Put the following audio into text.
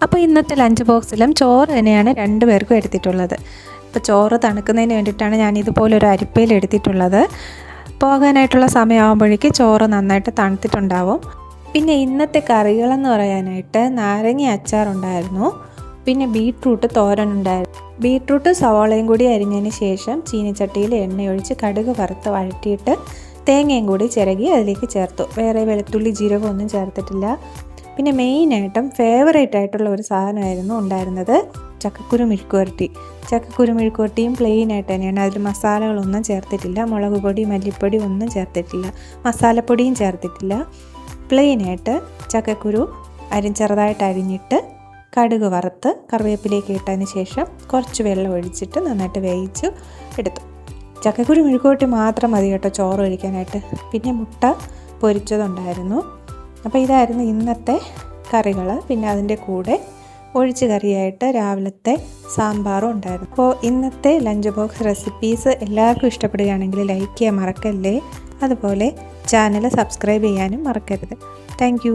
അപ്പോൾ ഇന്നത്തെ ലഞ്ച് ബോക്സിലും ചോറ് തന്നെയാണ് 2 പേർക്കും എടുത്തിട്ടുള്ളത്. ഇപ്പോൾ ചോറ് തണുക്കുന്നതിന് വേണ്ടിയിട്ടാണ് ഞാൻ ഇതുപോലൊരു അരിപ്പയിൽ എടുത്തിട്ടുള്ളത്. പോകാനായിട്ടുള്ള സമയമാകുമ്പോഴേക്ക് ചോറ് നന്നായിട്ട് തണുത്തിട്ടുണ്ടാവും. പിന്നെ ഇന്നത്തെ കറികളെന്ന് പറയാനായിട്ട് നാരങ്ങ അച്ചാറുണ്ടായിരുന്നു, പിന്നെ ബീട്രൂട്ട് തോരനുണ്ടായിരുന്നു. ബീട്രൂട്ട് സവാളയും കൂടി അരിഞ്ഞതിന് ശേഷം ചീനിച്ചട്ടിയിൽ എണ്ണയൊഴിച്ച് കടുക് വറുത്ത് വഴറ്റിയിട്ട് തേങ്ങയും കൂടി ചിരകി അതിലേക്ക് ചേർത്തു. വേറെ വെളുത്തുള്ളി ജീരകമൊന്നും ചേർത്തിട്ടില്ല. പിന്നെ മെയിനായിട്ടും ഫേവറേറ്റ് ആയിട്ടുള്ള ഒരു സാധനമായിരുന്നു ഉണ്ടായിരുന്നത്, ചക്കക്കുരു മെഴുക്കുവരട്ടി. ചക്കക്കുരു മെഴുക്കുവരട്ടിയും പ്ലെയിനായിട്ട് തന്നെയാണ്, അതിൽ മസാലകളൊന്നും ചേർത്തിട്ടില്ല. മുളക് പൊടി മല്ലിപ്പൊടി ഒന്നും ചേർത്തിട്ടില്ല, മസാലപ്പൊടിയും ചേർത്തിട്ടില്ല. പ്ലെയിനായിട്ട് ചക്കക്കുരു ചെറുതായിട്ട് അരിഞ്ഞിട്ട് കടുക് വറുത്ത് കറിവേപ്പിലേക്ക് ഇട്ടതിന് ശേഷം കുറച്ച് വെള്ളം ഒഴിച്ചിട്ട് നന്നായിട്ട് വേവിച്ച് എടുത്തു. ചക്കക്കുരു മെഴുക്കുവരട്ടി മാത്രം മതി കേട്ടോ ചോറ് കഴിക്കാനായിട്ട്. പിന്നെ മുട്ട പൊരിച്ചതുണ്ടായിരുന്നു. അപ്പോൾ ഇതായിരുന്നു ഇന്നത്തെ കറികൾ. പിന്നെ അതിൻ്റെ കൂടെ ഒഴിച്ച് കറിയായിട്ട് രാവിലത്തെ സാമ്പാറും ഉണ്ടായിരുന്നു. അപ്പോൾ ഇന്നത്തെ ലഞ്ച് ബോക്സ് റെസിപ്പീസ് എല്ലാവർക്കും ഇഷ്ടപ്പെടുകയാണെങ്കിൽ ലൈക്ക് ചെയ്യാൻ മറക്കല്ലേ. അതുപോലെ ചാനൽ സബ്സ്ക്രൈബ് ചെയ്യാനും മറക്കരുത്. താങ്ക്